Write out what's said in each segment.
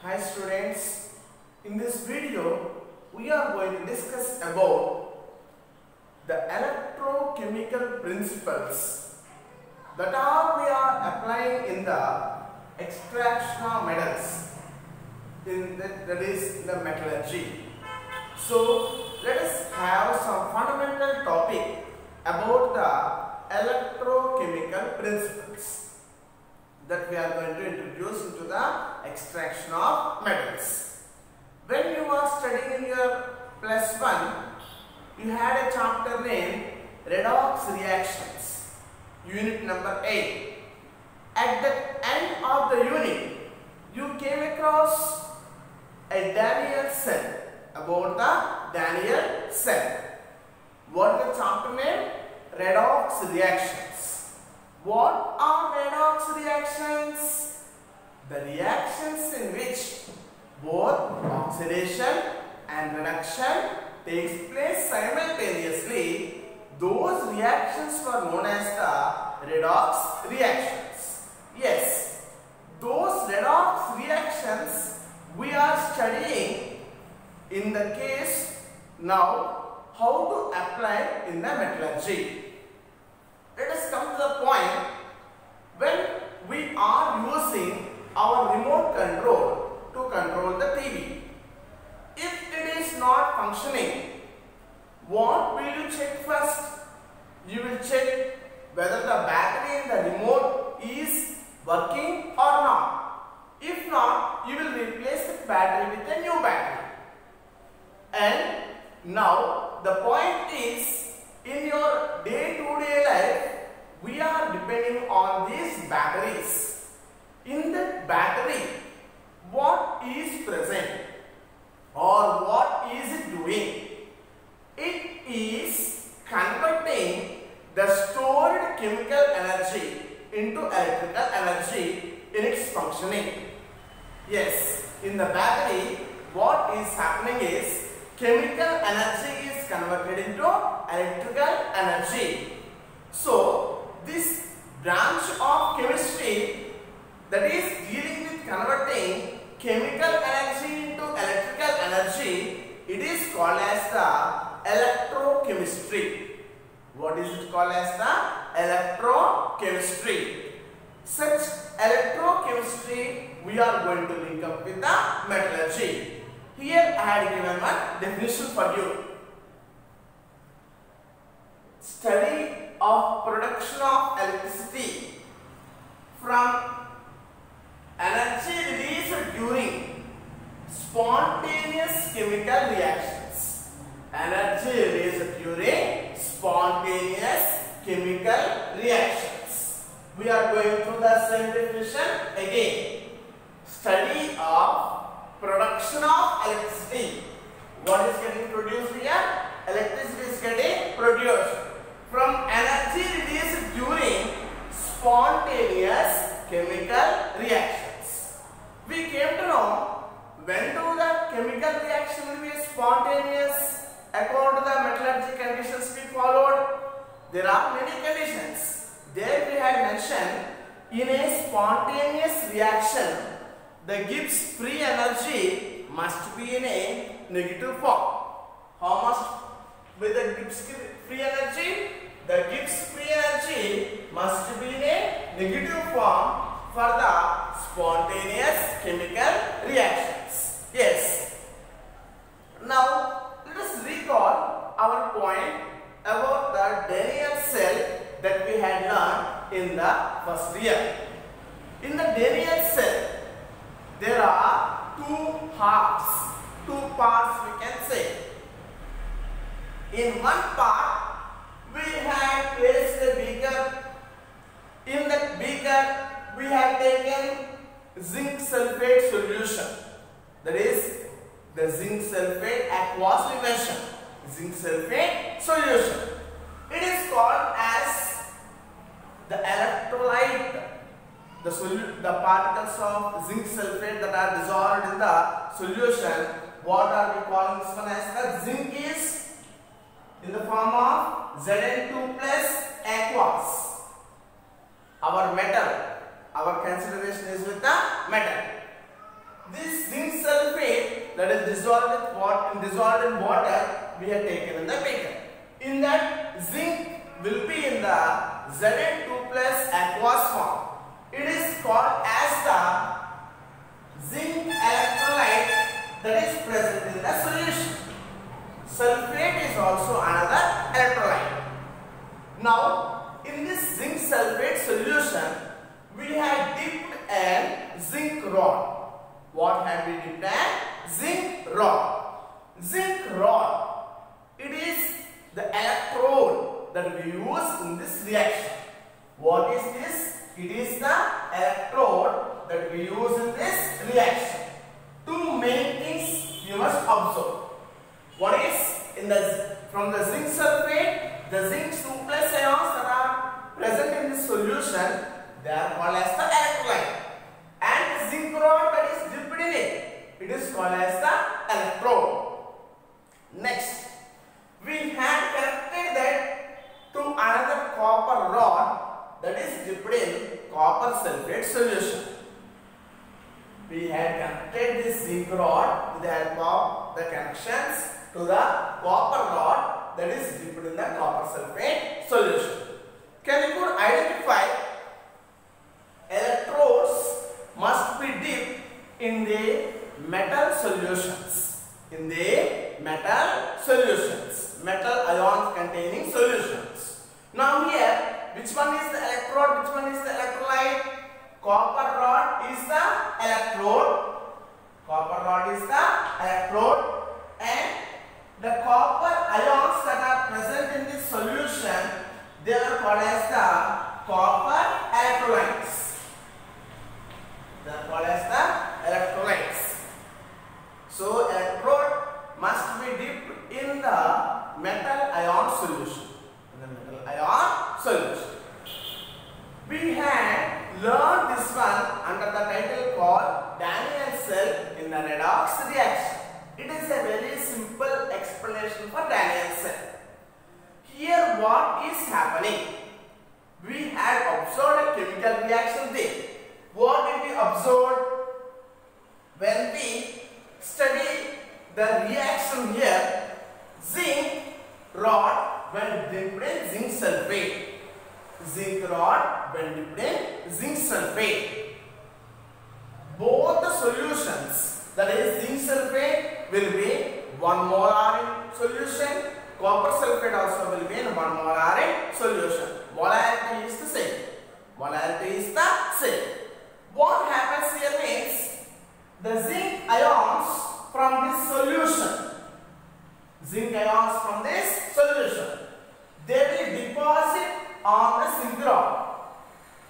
Hi students, in this video we are going to discuss about the electrochemical principles that we are applying in the extraction of metals, that is the metallurgy. So let us have some fundamental topic about the electrochemical principles that we are going to introduce into the extraction of metals. When you are studying in your +1, you had a chapter named redox reactions, unit number 8. At the end of the unit, you came across a Daniel cell, about the Daniel cell. What is the chapter name? Redox reactions. What are redox reactions? The reactions in which both oxidation and reduction takes place simultaneously. Those reactions were known as the redox reactions. Yes, those redox reactions we are studying in the case now how to apply in the metallurgy. Let us come to the point when we are using our remote control to control the TV. If it is not functioning, what will you check first? You will check whether the battery in the remote is working or not. If not, you will replace the battery with a new battery. And now the point is, in your day-to-day life, we are depending on these batteries. In that battery, what is present or what is it doing? It is converting the stored chemical energy into electrical energy in its functioning. Yes, in the battery, what is happening is chemical energy is converted into electrical energy. So, this branch of chemistry that is dealing with converting chemical energy into electrical energy, it is called as the electrochemistry. What is it called as the electrochemistry? Such electrochemistry we are going to link up with the metallurgy. Here I had given one definition for you. Study of production of electricity from energy released during spontaneous chemical reactions. Energy released during spontaneous chemical reactions. We are going through the same definition again. Study of production of electricity. What is getting produced here? Electricity is getting produced from energy released during spontaneous chemical reactions. We came to know when do the chemical reaction will be spontaneous according to the metallurgy conditions we followed. There are many conditions. There we had mentioned in a spontaneous reaction, the Gibbs free energy must be in a negative form. How much with the Gibbs free energy? The Gibbs free energy must be in a negative form for the spontaneous chemical reactions. Yes. Now let us recall our point about the Daniel cell that we had learned in the first year. In the Daniel cell, there are two parts we can say. In one part, we have placed a beaker. In that beaker, we have taken zinc sulfate solution. That is the zinc sulfate aqueous we mentioned. Zinc sulfate solution. It is called as the electrolyte. The particles of zinc sulfate that are dissolved in the solution, what are we calling this one as? The zinc is in the form of Zn2 plus aqueous. Our metal, our consideration is with the metal. this zinc sulfate that is dissolved in water we have taken in the beaker. In that, zinc will be in the Zn2 plus aqueous form. It is called as the zinc electrolyte that is present in the solution. Sulfate is also another electrolyte. Now, in this zinc sulfate solution, we have dipped a zinc rod. What have we dipped a? Zinc rod. Zinc rod, it is the electrode that we use in this reaction. What is this? It is the electrode that we use in this reaction. Two main things you must observe. What is from the zinc sulfate, the zinc 2 plus ions that are present in this solution, they are called as the electrolyte. And the zinc rod that is dipped in it is called as the electrode. Next, we have connected that to another copper rod that is dipped in copper sulfate solution. We have connected this zinc rod with the help of the connections to the copper rod that is dipped in the copper sulfate solution. Can you identify electrodes must be dipped in the metal solutions? In the metal solutions, metal ions containing solutions. Now here, which one is the electrode, which one is the electrolyte? Copper rod is the electrode. Copper rod is the electrode, and the copper ions that are present in this solution, they are called as the copper electrolytes. They are called as the electrolytes. So electrode must be dipped in the metal ion solution. In the metal ion solution. We had learned this one under the title called Daniel's cell in the redox reaction. It is a very simple explanation for Daniel's cell. Here what is happening? We had observed a chemical reaction there. What did we observe? When we study the reaction here, zinc rod when dipped in zinc sulfate. Zinc rod when dipped in zinc sulfate. Both the solutions, that is zinc sulfate will be 1 molar in solution, copper sulfate also will be in 1 molar in solution. Molarity is the same. Molarity is the same. What happens here means the zinc ions from this solution, zinc ions from this solution, they will deposit on the zinc rod.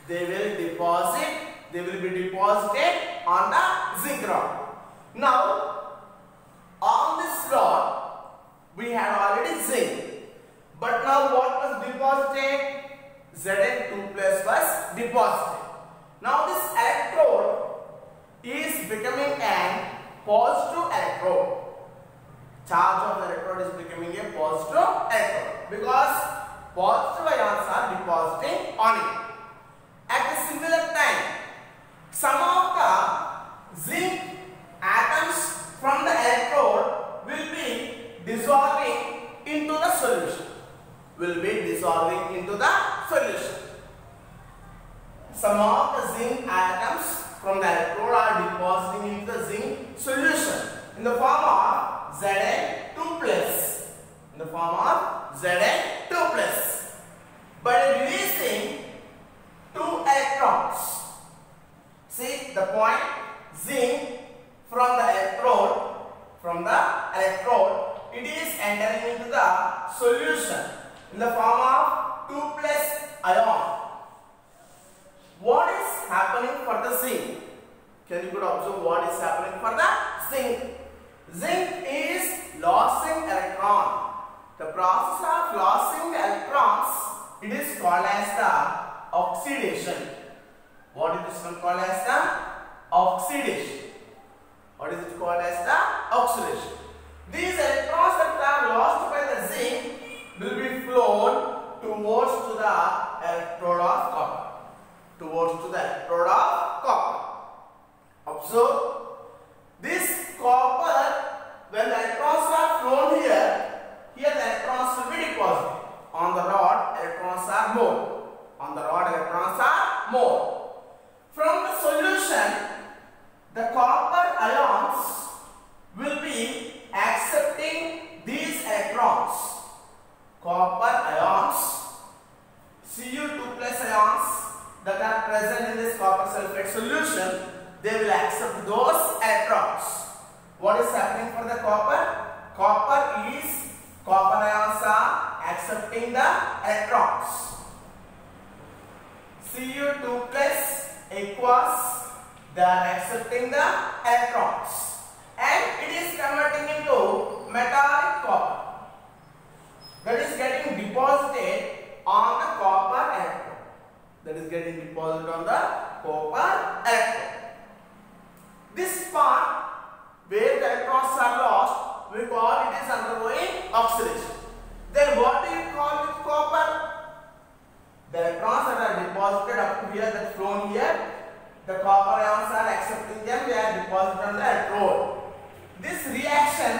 They will be deposited on the zinc rod. Now, on this rod, we had already zinc. But now what was deposited? Zn2 plus was deposited. Now this electrode is becoming a positive electrode. Charge of the electrode is becoming a positive electrode because positive ions are depositing on it. At a similar time, some of the zinc atoms from the electrode will be dissolving into the solution. Some of the zinc atoms from the electrode are depositing into the zinc solution in the form of Zn2 plus. By releasing 2 electrons. See the point? Zinc from the electrode, it is entering into the solution in the form of 2 plus ion. What is happening for the zinc? Can you observe what is happening for the zinc? Zinc is losing electron. The process of losing the electrons, it is called as the oxidation. What is this one called as the oxidation? What is it called as the oxidation? These electrons that are lost by the zinc will be flown towards to the electrode of copper. Observe, they will accept those electrons. What is happening for the copper? Copper ions are accepting the electrons. Cu2 plus aqueous, they are accepting the electrons, and it is converting into metallic copper that is getting deposited on the copper electrode. That is getting deposited on the copper electrode. This part where the electrons are lost, we call it is undergoing oxidation. Then what do you call with copper? The electrons that are deposited up to here, that flown here, the copper ions are accepting them, they are deposited on the electrode. This reaction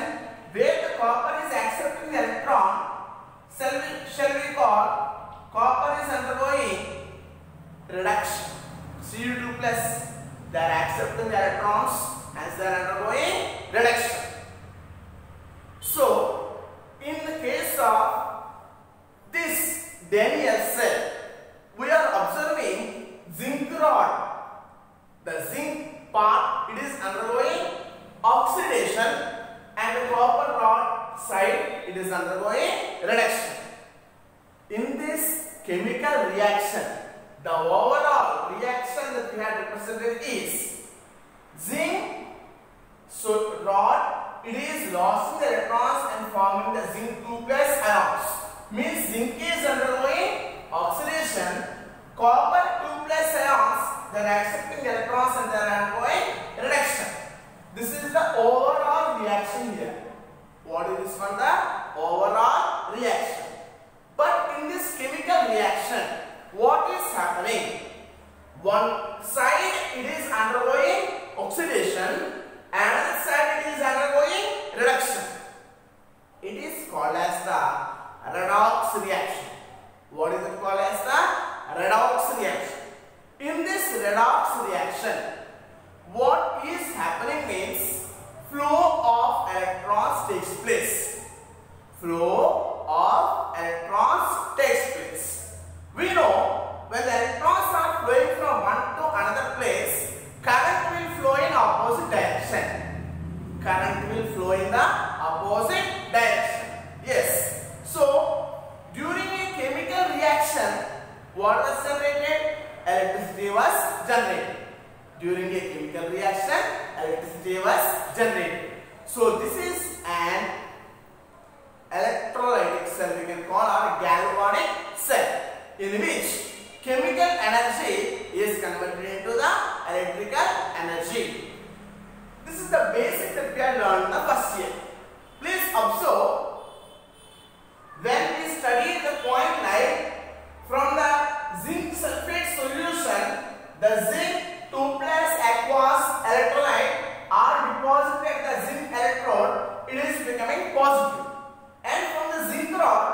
where the copper is accepting the electron, shall we call copper is undergoing reduction. Cu2 plus, they are accepting the electrons and they are undergoing reduction. So, in the case of this Daniel cell, we are observing zinc rod. The zinc part, it is undergoing oxidation, and the copper rod side, it is undergoing reduction. In this chemical reaction, the overall reaction that we have represented is zinc rod, it is losing the electrons and forming the zinc 2 plus ions. Means zinc is undergoing oxidation, copper 2 plus ions, they are accepting the electrons and they are undergoing reduction. This is the overall reaction here. What is this one? The overall reaction. But in this chemical reaction, what is happening? One side it is undergoing oxidation, another side it is undergoing reduction. It is called as the redox reaction. What is it called as the redox reaction? In this redox reaction, what is happening means flow of electrons takes place. Flow of electrons takes place. We know when the electrons are flowing from one to another place, current will flow in opposite direction. Current will flow in the opposite direction. Yes. So, during a chemical reaction, what was generated? Electricity was generated. During a chemical reaction, electricity was generated. So, this is an electrolytic cell, we can call or galvanic cell, in which chemical energy is converted into the electrical energy. This is the basic that we have learned in the first year. Please observe, when we study the point light from the zinc sulfate solution, the zinc 2 plus aqueous electrolyte are deposited at the zinc electrode, it is becoming positive. And from the zinc rod,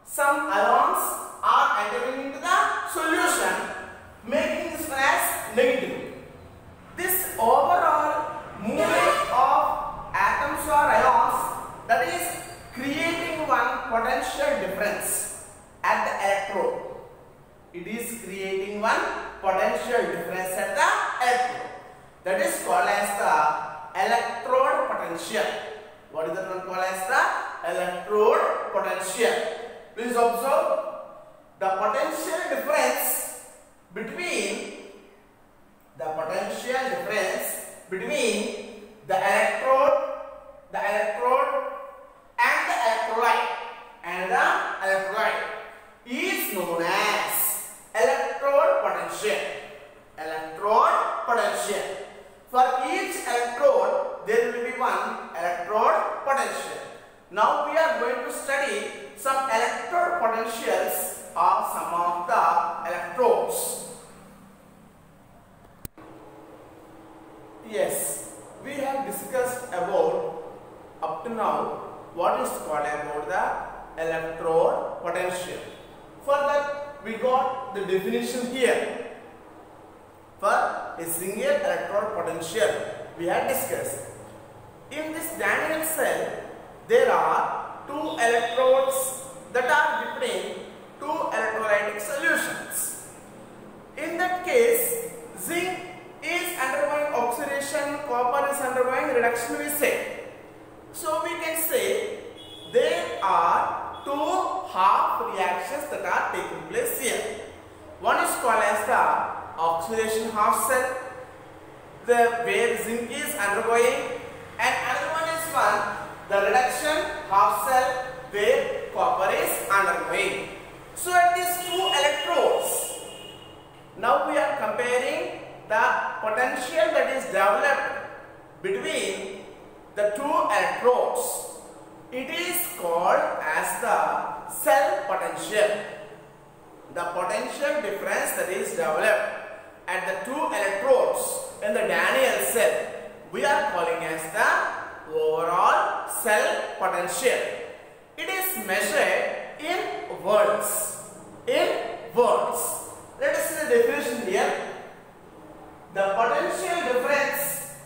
some ions are entering into the solution, making this one as negative. This overall movement of atoms or ions, that is creating one potential difference at the electrode. It is creating one potential difference at the electrode. That is called as the electrode potential. What is that one called as the electrode potential? Please observe the potential difference between the the electrode and the electrolyte is known as electrode potential. Electrode potential. For each electrode, there will be one electrode potential. Now we are going to study some electrode potentials of some of the electrodes. Yes, we have discussed about up to now what is called about the electrode potential. For that, we got the definition here. For a single electrode potential, we have discussed. In this Daniel cell, there are two electrodes that are between two electrolytic solutions. In that case, zinc is undergoing undergoing reduction we say. So we can say there are two half reactions that are taking place here. One is called as the oxidation half cell, where zinc is undergoing, and another one is the reduction half cell where copper is undergoing. So at these two electrodes, now we are comparing the potential that is developed between the two electrodes. It is called as the cell potential. The potential difference that is developed at the two electrodes in the Daniell cell, we are calling as the overall cell potential. It is measured in volts. Let us see the definition here. The potential difference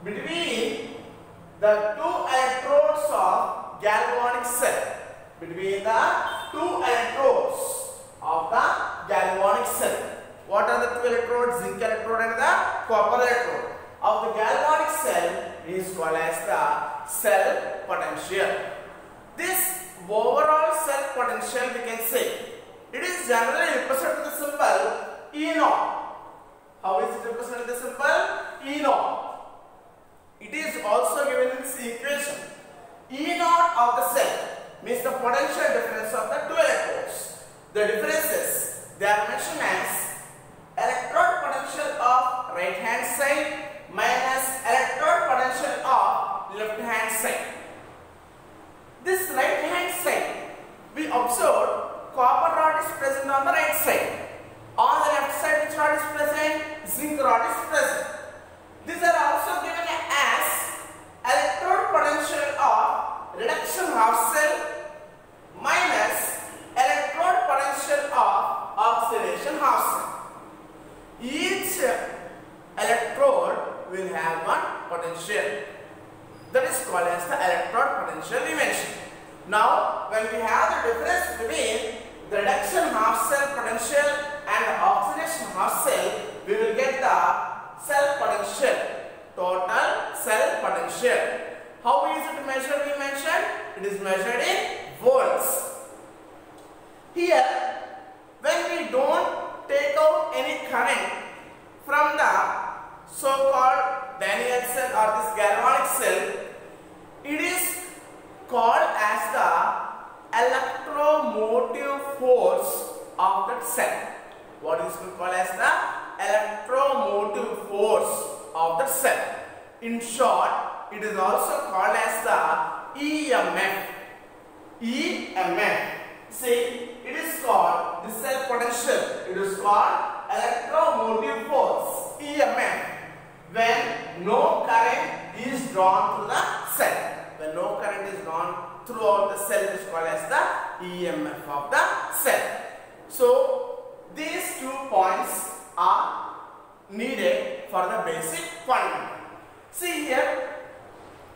between the two electrodes of galvanic cell. Between the two electrodes of the galvanic cell. What are the two electrodes? Zinc electrode and the copper electrode of the galvanic cell is called as the cell potential. This overall cell potential, we can say, it is generally represented with the symbol E0. How is it represented with the symbol E0? It is also given in this equation. E0 of the cell means the potential difference of the two electrodes. The differences, they are mentioned as electrode potential of right hand side minus electrode potential of left hand side. This right hand side, we observed copper rod is present on the right side. On the left side, which rod is present? Zinc rod is present. These are also given as electrode potential of reduction half cell minus electrode potential of oxidation half cell. Each electrode will have one potential. That is called as the electrode potential we mentioned. Now, when we have the difference between the reduction half cell potential and the oxidation half cell, we will get the cell potential, total cell potential. How is it measured? We mentioned it is measured in volts. Here, when we don't take out any current from the so-called Daniell cell or this galvanic cell, it is called as the electromotive force of that cell. What is called as the electromotive force of the cell. In short, it is also called as the EMF. EMF. See, it is called the cell potential. It is called electromotive force. EMF. When no current is drawn to the cell. When no current is drawn throughout the cell, it is called as the EMF of the cell. So, these 2 points are needed for the basic fundamental. See here,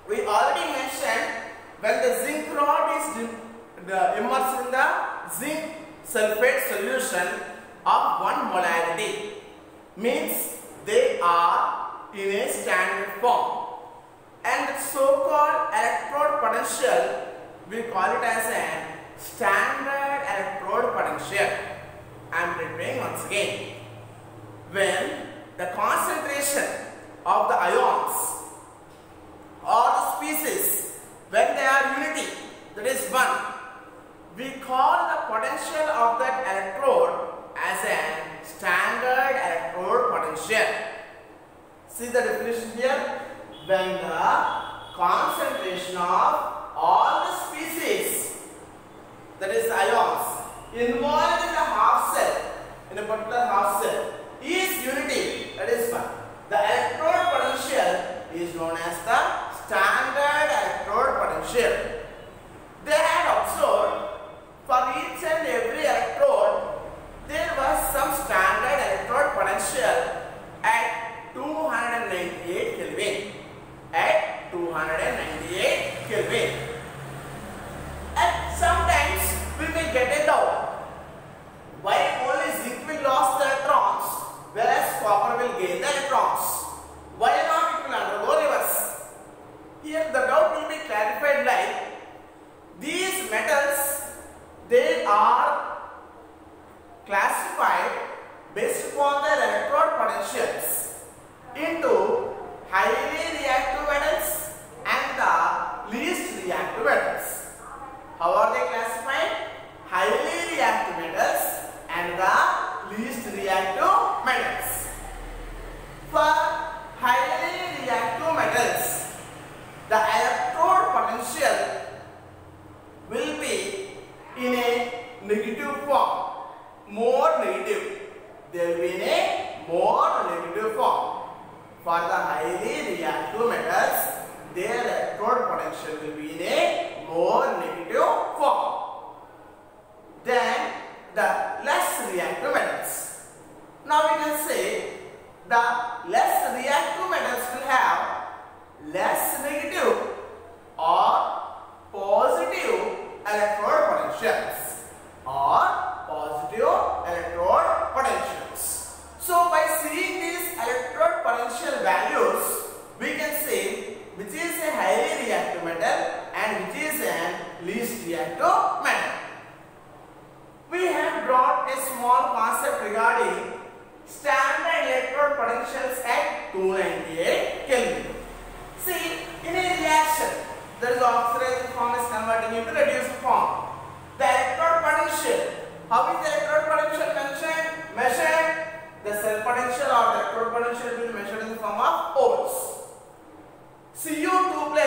we already mentioned when the zinc rod is immersed in the zinc sulfate solution of 1 molarity, means they are in a standard form. And the so-called electrode potential, we call it as a standard electrode potential. I am repeating once again. When the concentration of the ions or the species, when they are unity, that is 1, we call the potential of that electrode as a standard electrode potential. See the definition here. When the concentration of all the species, that is ions, involved in the half cell, in a particular half cell, is unity, that is 1. The electrode potential is known as the standard electrode potential. They had observed for each and every electrode, there was some standard electrode potential at 298 Kelvin. At 298 Kelvin. And sometimes we may get a doubt. Why only zinc will lose the electrons, whereas copper will gain the electrons? Why not it will undergo reverse?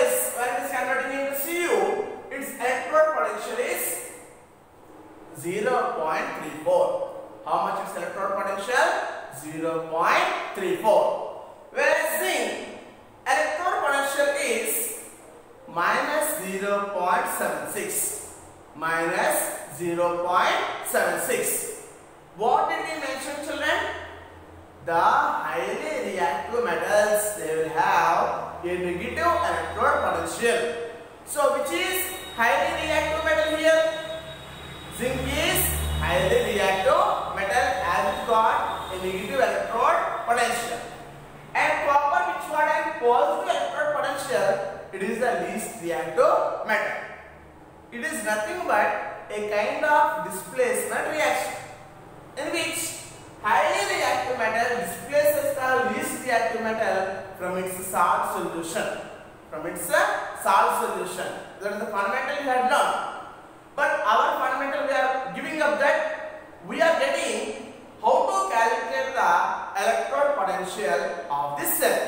case, when it is converting into Cu, its electrode potential is 0.34. How much is electrode potential? 0.34. Whereas zinc, electrode potential is minus 0.76. Minus 0.76. What did we mention, children? The highly reactive metals, they will have a negative electrode potential. So, which is highly reactive metal here? Zinc is highly reactive metal as it got a negative electrode potential. And copper, which got a positive electrode potential, it is the least reactive metal. It is nothing but a kind of displacement reaction in which highly reactive metal displaces the least reactive metal from its salt solution. That is the fundamental we had learned. But our fundamental, we are giving up that we are getting how to calculate the electrode potential of this cell.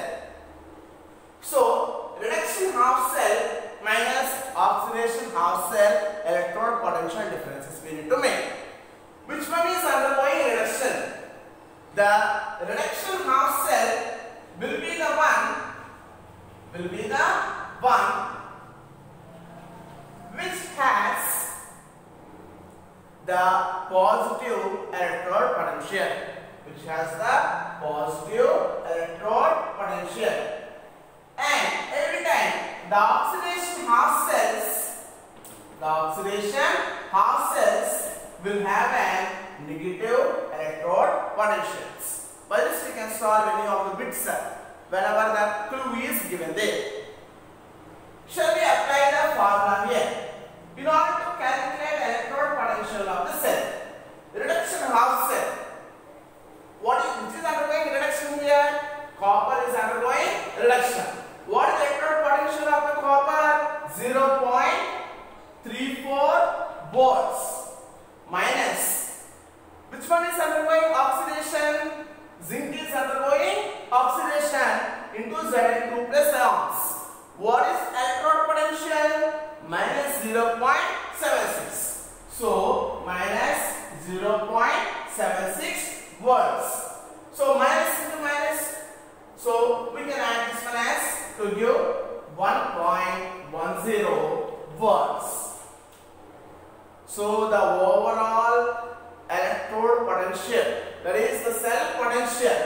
So, reduction half cell minus oxidation half cell electrode potential differences we need to make. Which one is undergoing reduction? The reduction half cell will be the one which has the positive electrode potential. And every time the oxidation half cells will have a negative electrode potentials. By this we can solve any of the bits whenever the clue is given there. Shall we apply the formula here? In order to calculate electrode potential of the cell, reduction half cell, which is undergoing reduction here? Copper is undergoing reduction. What is the electrode potential of the copper? 0.34 volts minus. Which one is undergoing oxidation? Zinc is undergoing oxidation into Zn2 plus ions. What is electrode potential? Minus 0.76. So, minus 0.76 volts. So, minus into minus. So, we can add this one as to give 1.10 volts. So, the overall electrode potential, that is the cell potential,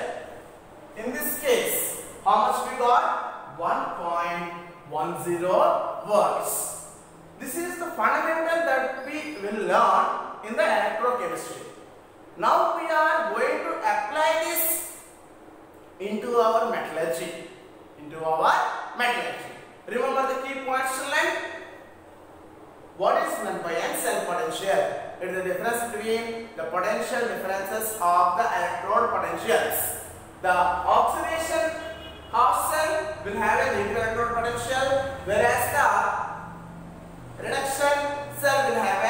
in this case, how much we got? 1.10 volts. This is the fundamental that we will learn in the electrochemistry. Now we are going to apply this into our metallurgy. Remember the key points, children? What is meant by cell potential? It is the difference between the potential differences of the electrode potentials. The oxidation half cell will have a negative electrode potential, whereas the reduction cell will have a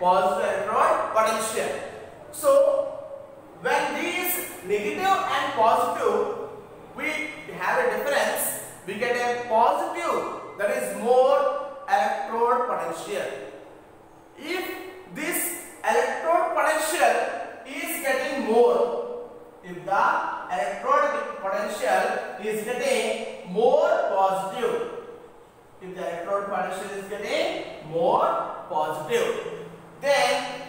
positive electrode potential. So, when these negative and positive, we have a difference, we get a positive, that is more electrode potential. If this electrode potential is getting more, if the electrode potential is getting more positive, if the electrode potential is getting more positive, then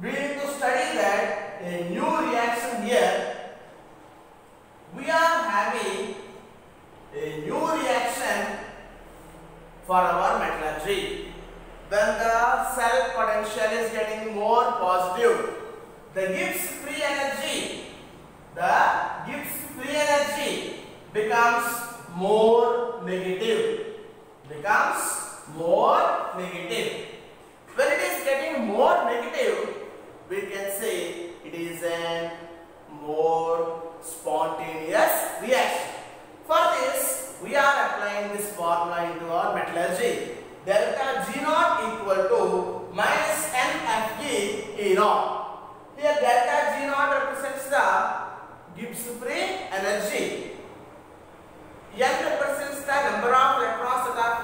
we need to study that a new reaction here. We are having a new reaction for our metallurgy. When the cell potential is getting more positive, the Gibbs free energy becomes more negative. When it is getting more negative, we can say it is a more spontaneous reaction. For this, we are applying this formula into our metallurgy. Delta G naught equal to minus NFE E naught. Here delta G naught represents the Gibbs free energy. N represents the number of electrons that are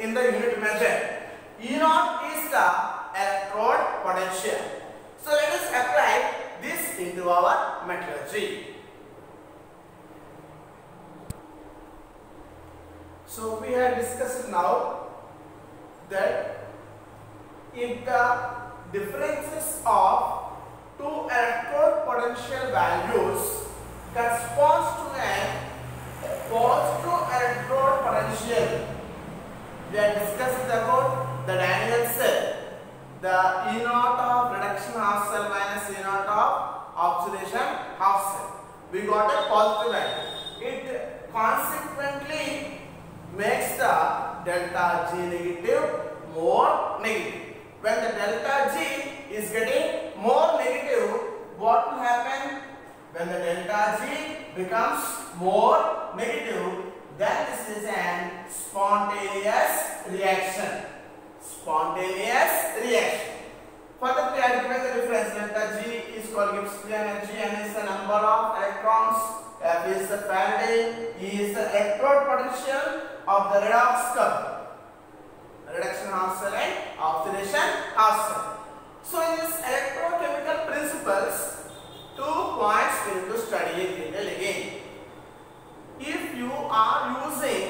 in the unit method. E naught is the electrode potential. So let us apply this into our metallurgy. So we have discussed now that if the differences of two electrode potential values corresponds to a positive electrode potential, we have discussed about the Daniel cell, the E naught of reduction half cell minus E naught of oxidation half cell. We got a positive value. It consequently makes the delta G negative more negative. When the delta G is getting more negative, what will happen? When the delta G becomes more negative, then this is an spontaneous reaction. Spontaneous reaction. Further, we have given the difference. Delta G is called Gibbs free energy, N is the number of electrons, F is the Faraday, E is the electrode potential of the redox curve. Reduction half cell and oxidation half cell. So in this electrochemical principles, 2 points we need to study in detail again. If you are using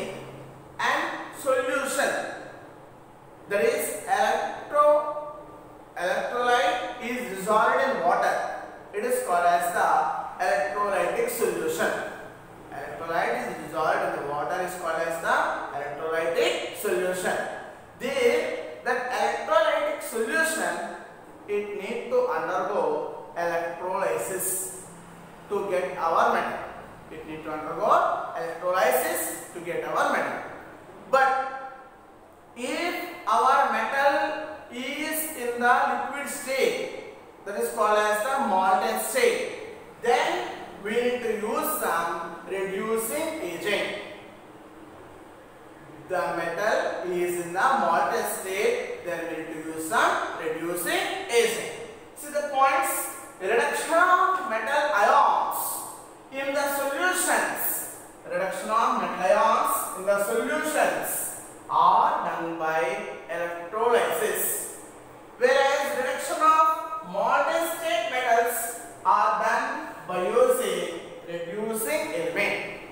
an solution, that is electrolyte is dissolved in water, it is called as the electrolytic solution. Electrolyte is dissolved in the water is called as the electrolytic solution. That electrolytic solution, it need to undergo electrolysis to get our metal. It need to undergo electrolysis to get our metal. But if our metal is in the liquid state, that is called as the molten state, then we need to use some reducing agent. The metal is in the molten state, then we need to use some reducing agent. See the points: reduction of metal ions in the solutions. Reduction of metal ions in the solutions are done by electrolysis, whereas reduction of molten state metals are done by using reducing element.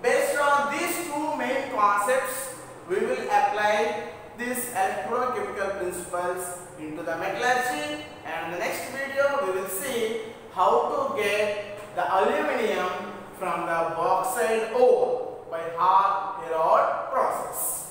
Based on these two main concepts, we will apply these electrochemical principles into the metallurgy, and in the next video we will see how to get the aluminium from the bauxite ore by Hall-Héroult process.